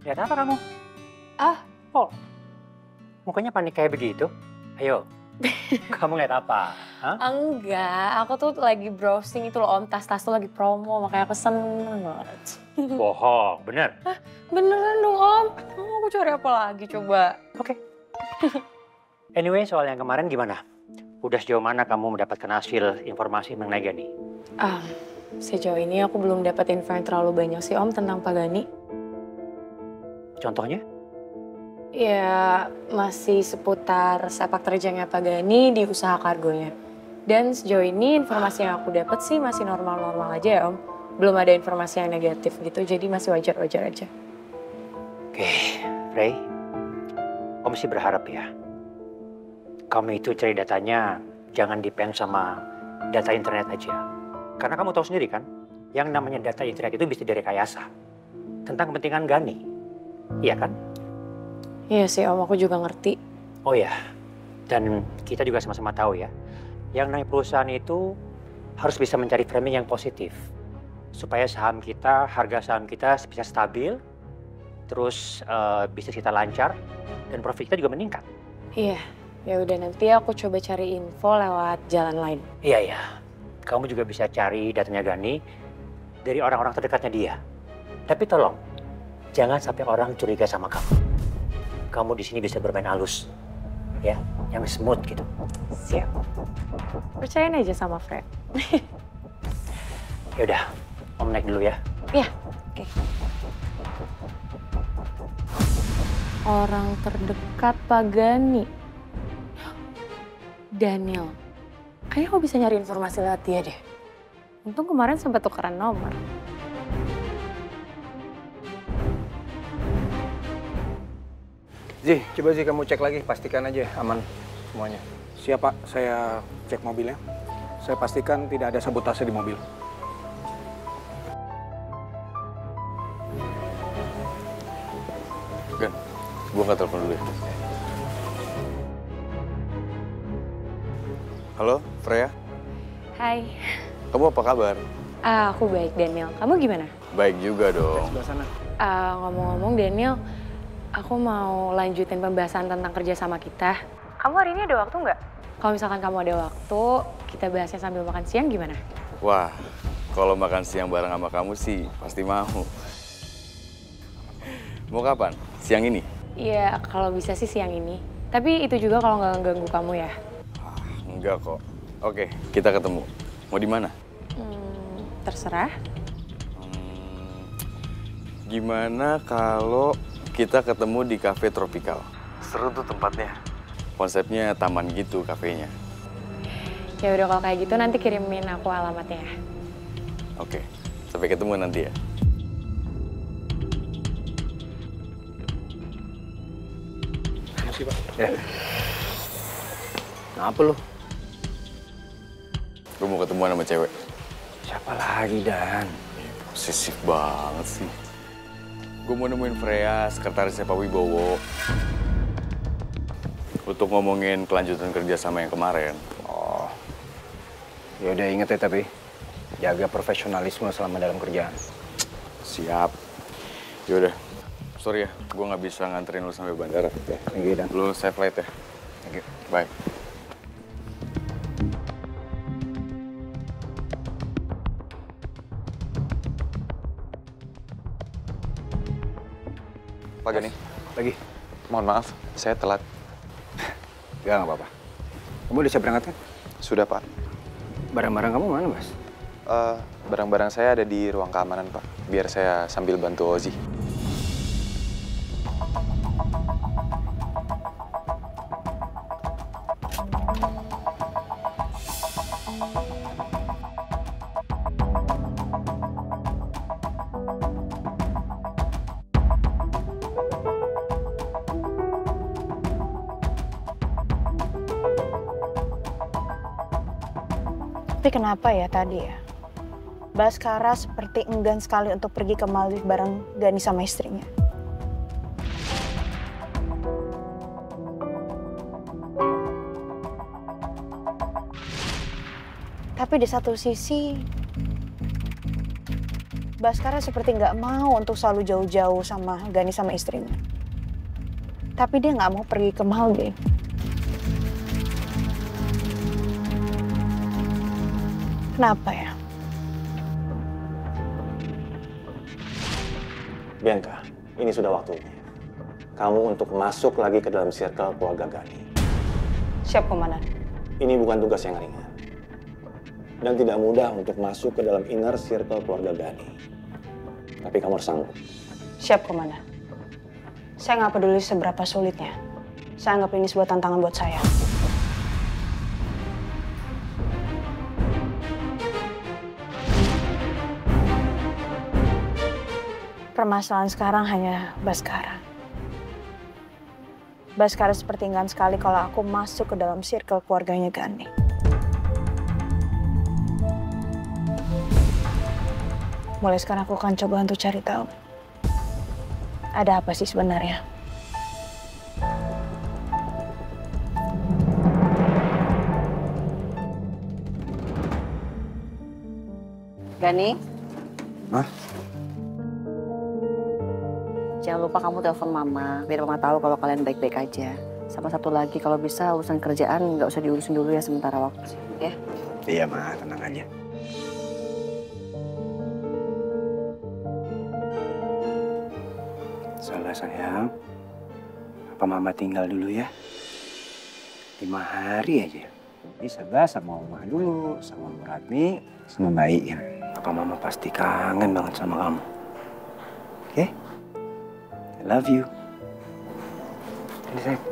Lihat apa kamu? Kok mukanya panik kayak begitu? Ayo, kamu lihat apa? Hah? Enggak, aku tuh lagi browsing itu loh Om, tas-tas tuh lagi promo, makanya aku seneng banget. Bohong, bener? Hah? Beneran dong Om, aku cari apa lagi coba? Oke. Anyway, soal yang kemarin gimana? Udah sejauh mana kamu mendapatkan hasil informasi mengenai Gani? Sejauh ini aku belum dapat info yang terlalu banyak sih Om tentang Pagani. Contohnya? Ya, masih seputar sepak terjangnya Pagani di usaha kargonya. Dan sejauh ini informasi yang aku dapat sih masih normal-normal aja ya Om. Belum ada informasi yang negatif gitu, jadi masih wajar-wajar aja. Oke, Frey. Om sih berharap ya, kamu itu cari datanya jangan depend sama data internet aja. Karena kamu tahu sendiri kan, yang namanya data internet itu bisa direkayasa. Tentang kepentingan Gani. Iya kan? Iya sih Om, aku juga ngerti. Oh ya, dan kita juga sama-sama tahu ya, yang namanya perusahaan itu harus bisa mencari framing yang positif. Supaya saham kita, harga saham kita bisa stabil, terus bisnis kita lancar, dan profit kita juga meningkat. Iya, ya udah nanti aku coba cari info lewat jalan lain. Iya, iya. Kamu juga bisa cari datanya Gani dari orang-orang terdekatnya dia. Tapi tolong, jangan sampai orang curiga sama kamu. Kamu di sini bisa bermain halus, ya, yang smooth gitu. Siap. Percayain aja sama Fred. Ya udah, Om naik dulu ya. Iya, oke. Orang terdekat Pak Gani. Daniel. Kayaknya aku bisa nyari informasi lewat dia deh. Untung kemarin sempat tukeran nomor. Ji, coba Ji kamu cek lagi, pastikan aja aman semuanya. Siap Pak, saya cek mobilnya. Saya pastikan tidak ada sabotase di mobil. Gan, gua nggak telepon dulu ya. Halo, Freya. Hai. Kamu apa kabar? Aku baik, Daniel. Kamu gimana? Baik juga dong. Sebelah sana. Ngomong-ngomong, Daniel, aku mau lanjutin pembahasan tentang kerja sama kita. Kamu hari ini ada waktu nggak? Kalau misalkan kamu ada waktu, kita bahasnya sambil makan siang gimana? Wah, kalau makan siang bareng sama kamu sih pasti mau. Mau kapan? Siang ini? Iya, kalau bisa sih siang ini. Tapi itu juga kalau nggak ganggu kamu ya. Enggak kok. Oke, kita ketemu. Mau di mana? Terserah. Gimana kalau kita ketemu di cafe Tropical? Seru tuh tempatnya. Konsepnya taman gitu kafenya. Ya udah kalau kayak gitu nanti kirimin aku alamatnya. Oke, sampai ketemu nanti ya. Makasih Pak. Ya. Kenapa lu? Gue mau ketemuan sama cewek. Siapa lagi, Dan? Posesif banget sih. Gue mau nemuin Freya, sekretarisnya Pak Wibowo. Untuk ngomongin kelanjutan kerja sama yang kemarin. Oh. Ya udah inget ya tapi jaga profesionalisme selama dalam kerjaan. Siap. Yaudah, sorry ya, gue nggak bisa nganterin lu sampai bandara. Ya, thank you, Dan. Lu safe flight ya. Thank you. Bye. Pak Gani. Lagi. Mohon maaf, saya telat. Nggak apa-apa. Kamu udah siap berangkat kan? Sudah, Pak. Barang-barang kamu mana, Mas? Barang-barang saya ada di ruang keamanan, Pak. Biar saya sambil bantu Ozi. Tapi kenapa ya tadi ya? Baskara seperti enggan sekali untuk pergi ke Maldives bareng Gani sama istrinya. Tapi di satu sisi, Baskara seperti nggak mau untuk selalu jauh-jauh sama Gani sama istrinya. Tapi dia nggak mau pergi ke Maldives. Kenapa ya? Bianca, ini sudah waktunya. Kamu untuk masuk lagi ke dalam circle keluarga Gani. Siap, Komandan. Ini bukan tugas yang ringan. Dan tidak mudah untuk masuk ke dalam inner circle keluarga Gani. Tapi kamu harus sanggup. Siap, Komandan. Saya nggak peduli seberapa sulitnya. Saya anggap ini sebuah tantangan buat saya. Permasalahan sekarang hanya Baskara. Baskara seperti enggan sekali kalau aku masuk ke dalam circle keluarganya Gani. Mulai sekarang aku akan coba untuk cari tahu. Ada apa sih sebenarnya? Gani? Hah? Jangan lupa kamu telepon Mama, biar Mama tahu kalau kalian baik-baik aja. Sama satu lagi, kalau bisa urusan kerjaan nggak usah diurusin dulu ya sementara waktu, ya? Iya, Ma, tenang aja. Salah sayang, apa Mama tinggal dulu ya? 5 hari aja. Bisa sama Oma dulu, sama Muratmi, sama Bayi ya. Apa Mama pasti kangen banget sama kamu. Oke? I love you. Ini sayang.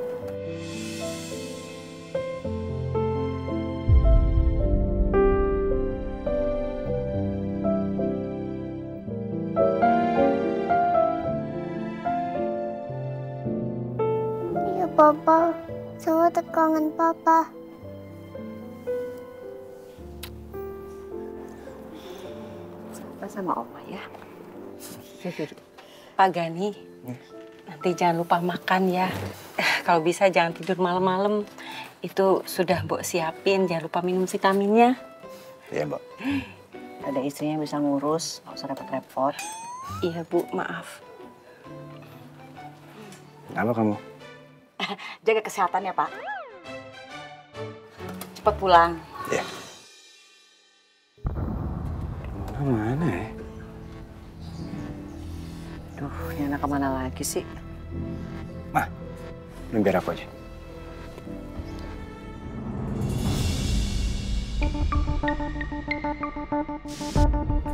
Iya, Papa. Saya kangen Papa. Sama Oma ya. Pak Gani, nanti jangan lupa makan ya. Kalau bisa jangan tidur malam-malam. Itu sudah Mbok siapin, jangan lupa minum vitaminnya. Iya, Mbak. Ada istrinya bisa ngurus, nggak usah repot-repot. Iya, Bu, maaf. Apa kamu? Jaga kesehatan ya, Pak. Cepat pulang. Iya. Mana ya? Duh, ini anak kemana lagi sih? Mah, biar aku aja.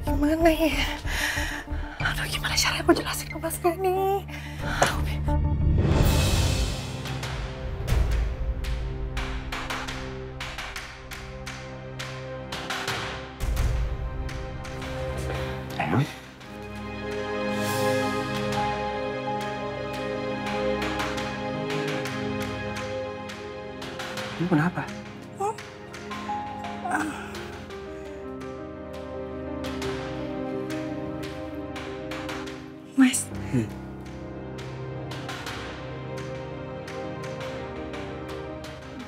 Gimana ya? Aduh, gimana caranya aku jelasin ke Mas Gani? Sayang. Kamu kenapa? Mas.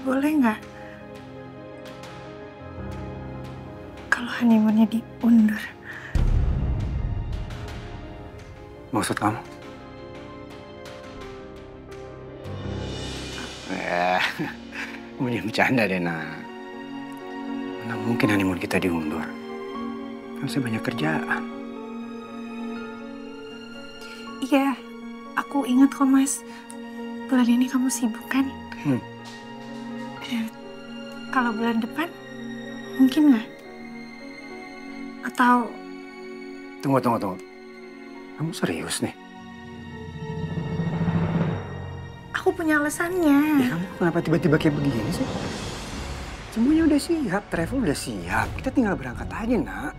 Boleh nggak kalau honeymoonnya diundur? Maksud kamu? Kamu jangan bercanda deh, Nak. Mana mungkin honeymoon kita diundur? Kan saya banyak kerjaan. Iya, aku ingat kok Mas. Bulan ini kamu sibuk kan? Kalau bulan depan, mungkin nggak? Atau... Tunggu. Kamu serius nih? Aku punya alasannya. Ya, kamu kenapa tiba-tiba kayak begini sih? Semuanya udah siap, travel udah siap. Kita tinggal berangkat aja, Nak.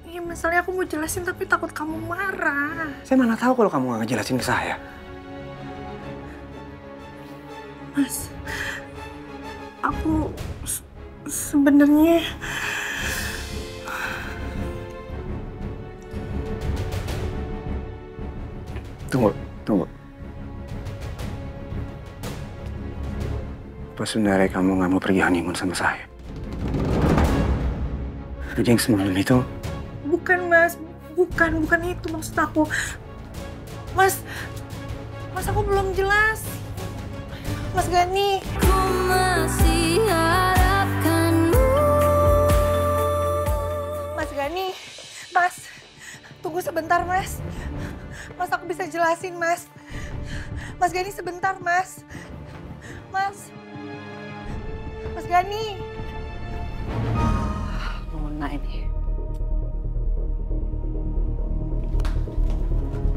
Iya, masalahnya aku mau jelasin tapi takut kamu marah. Saya mana tahu kalau kamu nggak ngejelasin ke saya. Mas, aku sebenarnya... Tunggu. Apa sebenarnya kamu nggak mau pergi honeymoon sama saya? Jadi yang semalam itu... Bukan, Mas. Bukan itu maksud aku. Mas, aku belum jelas. Mas Gani. Ku masih harapkanmu. Mas Gani. Mas, tunggu sebentar, Mas. Mas, aku bisa jelasin, Mas. Mas Gani, sebentar, Mas. Mas Gani. Mona ini.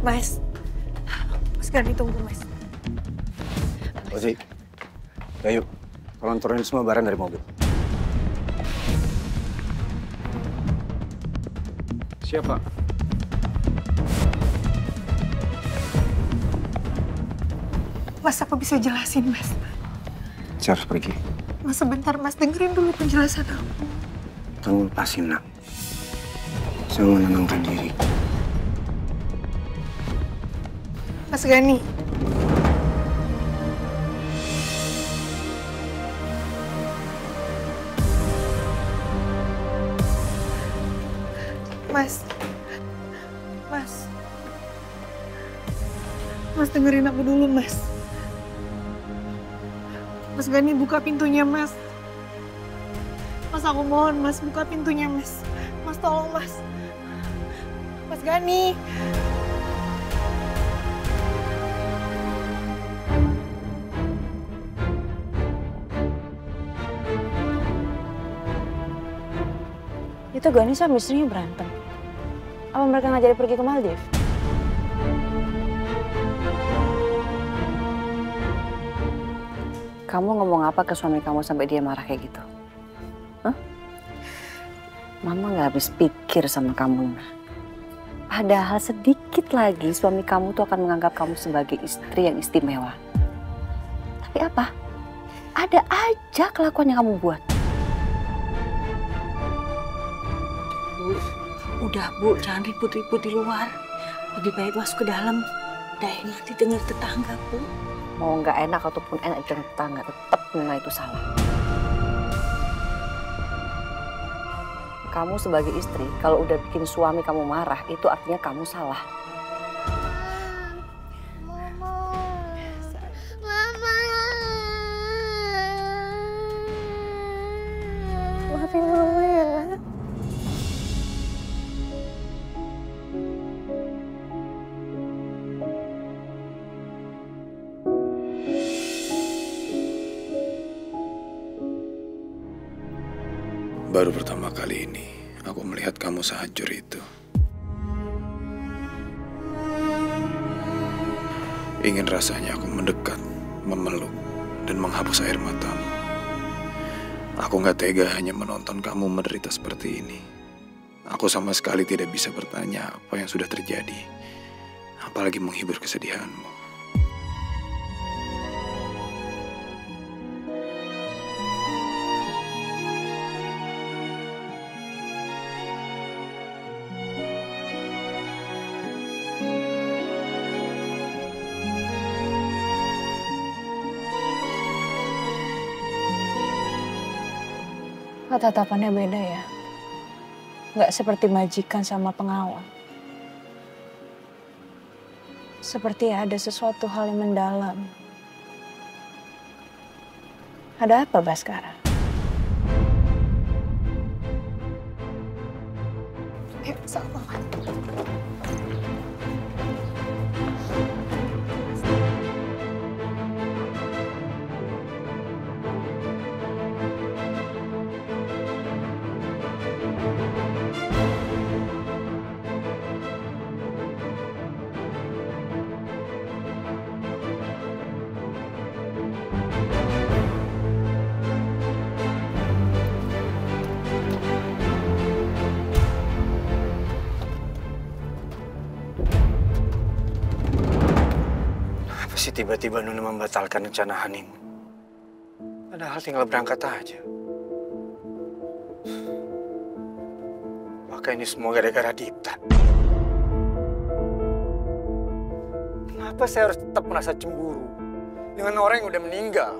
Mas Gani, tunggu, Mas. Ozi, ayo, tolong turunin semua barang dari mobil. Siapa? Mas, aku bisa jelasin, Mas. Saya harus pergi. Mas, sebentar, Mas. Dengerin dulu penjelasan aku. Kamu lepasin, Nak. Saya mau menenangkan diri. Mas Gani. Mas. Mas dengerin aku dulu, Mas. Mas Gani, buka pintunya, Mas. Mas, aku mohon, Mas, buka pintunya, Mas. Mas, tolong, Mas. Mas Gani. Itu Gani sama istrinya berantem. Apa mereka nggak jadi pergi ke Maldives? Kamu ngomong apa ke suami kamu sampai dia marah kayak gitu? Hah? Mama nggak habis pikir sama kamu, Nuna. Padahal sedikit lagi suami kamu tuh akan menganggap kamu sebagai istri yang istimewa. Tapi apa? Ada aja kelakuan yang kamu buat. Udah Bu, jangan ribut-ribut di luar. Lebih baik masuk ke dalam. Udah enak didengar tetangga, Bu. Mau nggak enak ataupun enak dengan tetangga, tetap Nuna itu salah. Kamu sebagai istri, kalau udah bikin suami kamu marah, itu artinya kamu salah. Maafin Mama ya. Baru pertama kali ini aku melihat kamu sehancur itu. Ingin rasanya aku mendekat, memeluk, dan menghapus air matamu. Aku nggak tega hanya menonton kamu menderita seperti ini. Aku sama sekali tidak bisa bertanya apa yang sudah terjadi, apalagi menghibur kesedihanmu. Tatapannya beda ya. Nggak seperti majikan sama pengawal. Seperti ada sesuatu hal yang mendalam. Ada apa, Baskara? Yuk, sama Mama. Sih tiba-tiba Nuna membatalkan rencana honeymoon. Padahal tinggal berangkat aja. Maka ini semua gara-gara Dipta. Kenapa saya harus tetap merasa cemburu dengan orang yang udah meninggal?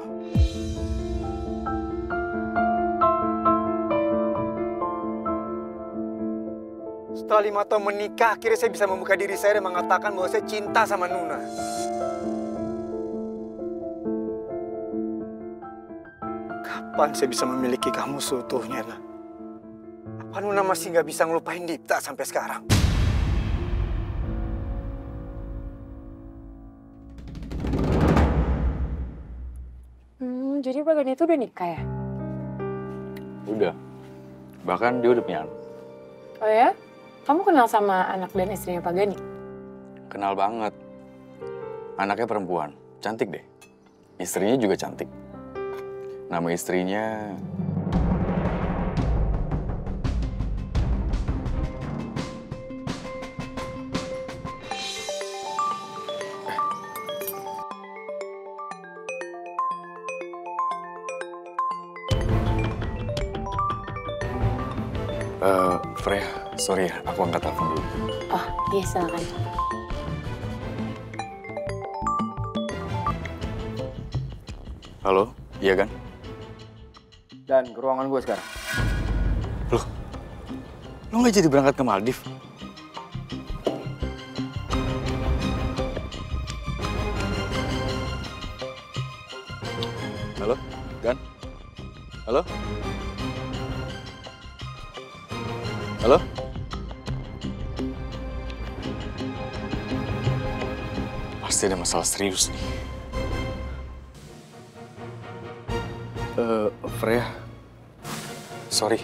Setelah 5 tahun menikah, akhirnya saya bisa membuka diri saya dan mengatakan bahwa saya cinta sama Nuna. Kapan saya bisa memiliki kamu seutuhnya, Nak? Apa Nuna masih nggak bisa ngelupain Dipta sampai sekarang? Jadi Pak Gani itu udah nikah ya? Udah. Bahkan dia udah punya anak. Oh ya? Kamu kenal sama anak dan istrinya Pak Gani? Kenal banget. Anaknya perempuan. Cantik deh. Istrinya juga cantik. Nama istrinya... Freya, sorry ya, aku angkat telepon dulu. Oh, iya silakan. Halo, iya kan? Dan ke ruangan gue sekarang. Loh, lo nggak jadi berangkat ke Maldives? Halo, Gan? Halo? Halo? Pasti ada masalah serius nih. Freya, sorry.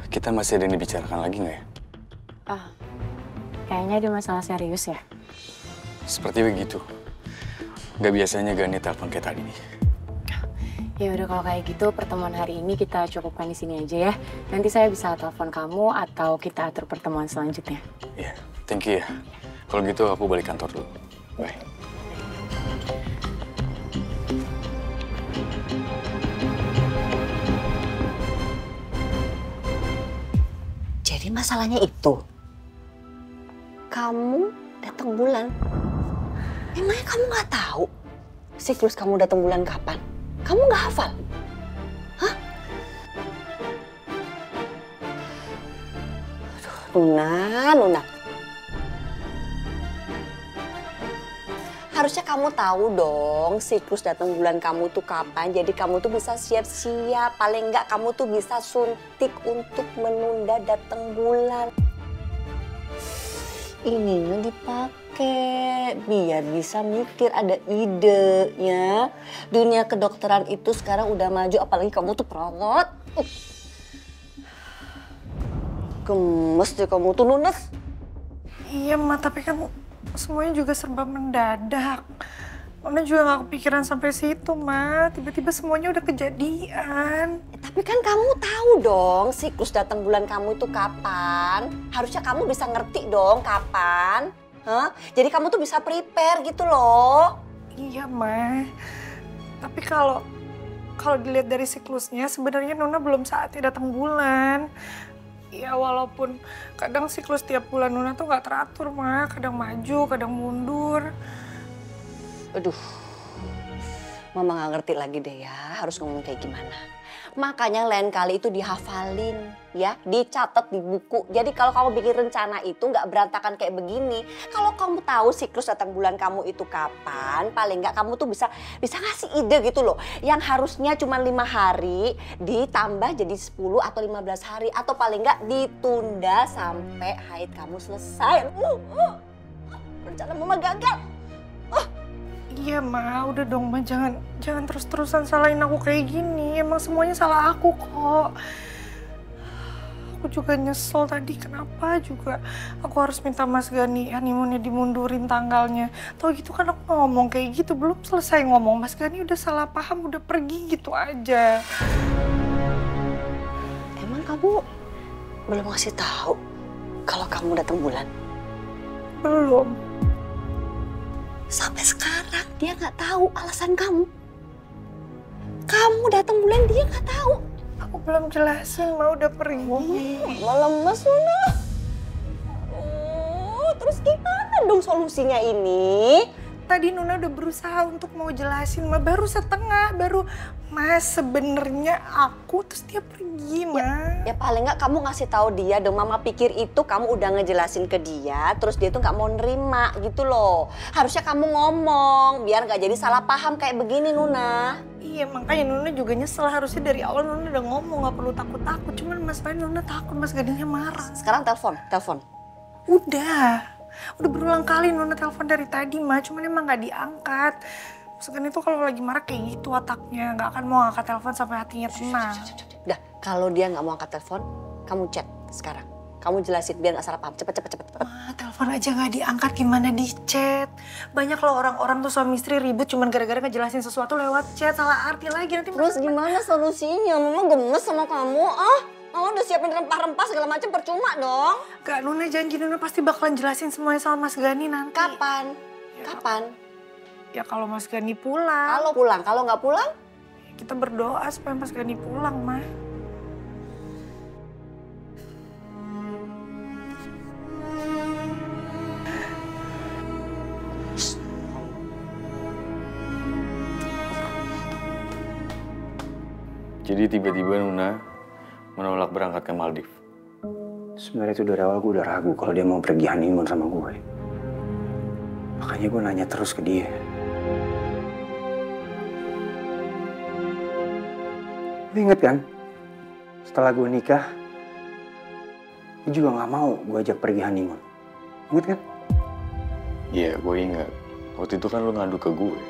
Kita masih ada yang dibicarakan lagi nggak ya? Kayaknya ada masalah serius ya. Seperti begitu. Nggak biasanya Gani telepon kayak tadi nih. Ya udah kalau kayak gitu pertemuan hari ini kita cukupkan di sini aja ya. Nanti saya bisa telepon kamu atau kita atur pertemuan selanjutnya. Iya, thank you ya. Kalau gitu aku balik kantor dulu. Bye. Jadi masalahnya itu, kamu datang bulan. Emangnya kamu nggak tahu siklus kamu datang bulan kapan? Kamu nggak hafal? Hah? Aduh, Nuna. Harusnya kamu tahu dong siklus datang bulan kamu tuh kapan. Jadi kamu tuh bisa siap-siap. Paling nggak kamu tuh bisa suntik untuk menunda datang bulan. Ininya dipakai biar bisa mikir, ada ide ya. Dunia kedokteran itu sekarang udah maju, apalagi kamu tuh perawat. Gemes deh kamu tuh, Nunes. Iya, Ma, tapi kan semuanya juga serba mendadak. Nona juga gak kepikiran sampai situ, Ma. Tiba-tiba semuanya udah kejadian. Tapi kan kamu tahu dong siklus datang bulan kamu itu kapan. Harusnya kamu bisa ngerti dong kapan. Hah? Jadi kamu tuh bisa prepare gitu loh. Iya, Ma. Tapi kalau dilihat dari siklusnya, sebenarnya Nona belum saatnya datang bulan. Ya walaupun kadang siklus tiap bulan Nona tuh gak teratur, Ma. Kadang maju, kadang mundur. Aduh, Mama gak ngerti lagi deh ya harus ngomong kayak gimana. Makanya lain kali itu dihafalin ya, dicatat di buku. Jadi kalau kamu bikin rencana itu nggak berantakan kayak begini. Kalau kamu tahu siklus datang bulan kamu itu kapan, paling nggak kamu tuh bisa ngasih ide gitu loh. Yang harusnya cuma 5 hari ditambah jadi 10 atau 15 hari. Atau paling nggak ditunda sampai haid kamu selesai. Rencana Mama gagal. Iya, Ma, udah dong, Ma, jangan terus-terusan salahin aku kayak gini. Emang semuanya salah aku kok. Aku juga nyesel tadi, kenapa juga aku harus minta Mas Gani honeymoon-nya dimundurin tanggalnya. Tau gitu kan aku ngomong kayak gitu, belum selesai ngomong Mas Gani udah salah paham, udah pergi gitu aja. Emang kamu belum ngasih tahu kalau kamu datang bulan? Belum. Sampai sekarang dia nggak tahu alasan kamu. Kamu datang bulan dia nggak tahu. Aku belum jelasin, Ma, udah pergi. Mama lemes, Nuna. Terus gimana dong solusinya ini? Tadi Nuna udah berusaha untuk mau jelasin, Ma, baru setengah, baru Mas sebenarnya aku, terus dia pergi, Ma. Ya paling nggak kamu ngasih tahu dia dong. Mama pikir itu kamu udah ngejelasin ke dia, terus dia tuh nggak mau nerima gitu loh. Harusnya kamu ngomong biar nggak jadi salah paham kayak begini, Nuna. Iya, makanya Nuna juga nyesel. Harusnya dari awal Nuna udah ngomong, nggak perlu takut-takut. Cuman Mas Nuna takut, Mas Ganinya marah. Sekarang telepon. Udah berulang kali Nuna telepon dari tadi, Ma. Cuman emang nggak diangkat. Mas Gani tuh kalau lagi marah kayak gitu otaknya, nggak akan mau angkat telepon sampai hatinya tenang. Udah, kalau dia nggak mau angkat telepon, kamu chat sekarang. Kamu jelasin biar nggak salah paham. Cepet. Ma, telepon aja nggak diangkat, gimana di chat? Banyak loh orang-orang tuh suami istri ribut cuman gara-gara ngejelasin sesuatu lewat chat, salah arti lagi nanti. Terus gimana solusinya? Mama gemes sama kamu, Mama udah siapin rempah-rempah segala macam, percuma dong. Gak, Nuna janji Nuna pasti bakalan jelasin semuanya sama Mas Gani nanti. Kapan? Ya kalau Mas Gani pulang. Kalau nggak pulang? Kita berdoa supaya Mas Gani pulang, Ma. Jadi tiba-tiba Nuna menolak berangkat ke Maldives. Sebenarnya itu dari awal gue udah ragu kalau dia mau pergi honeymoon sama gue. Makanya gue nanya terus ke dia. Lu inget kan? Setelah gue nikah, dia juga gak mau gue ajak pergi honeymoon. Ingat kan? Iya, gue ingat. Waktu itu kan lu ngadu ke gue.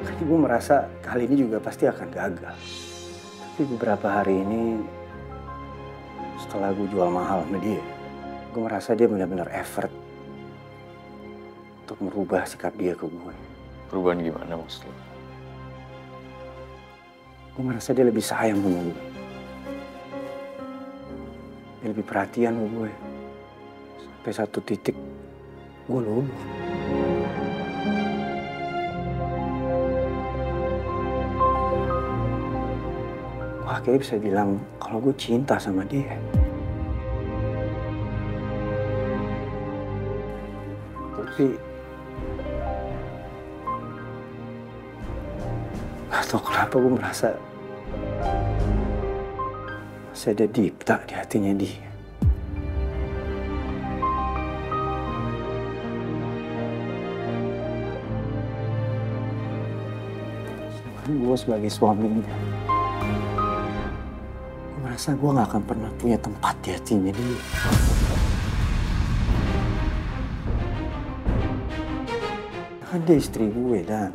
Makanya gue merasa kali ini juga pasti akan gagal. Tapi beberapa hari ini, setelah gue jual mahal sama dia, gue merasa dia benar-benar effort untuk merubah sikap dia ke gue. Perubahan gimana maksud lo? Gue merasa dia lebih sayang sama gue. Dia lebih perhatian sama gue. Sampai satu titik, gue luluh. Gue akhirnya bisa bilang kalau gue cinta sama dia. Tapi gak tau kenapa gue merasa masih ada Dipta di hatinya dia. Sedangkan gue sebagai suaminya, gue merasa gue gak akan pernah punya tempat di hatinya dia. Kan dia istri gue, Dan.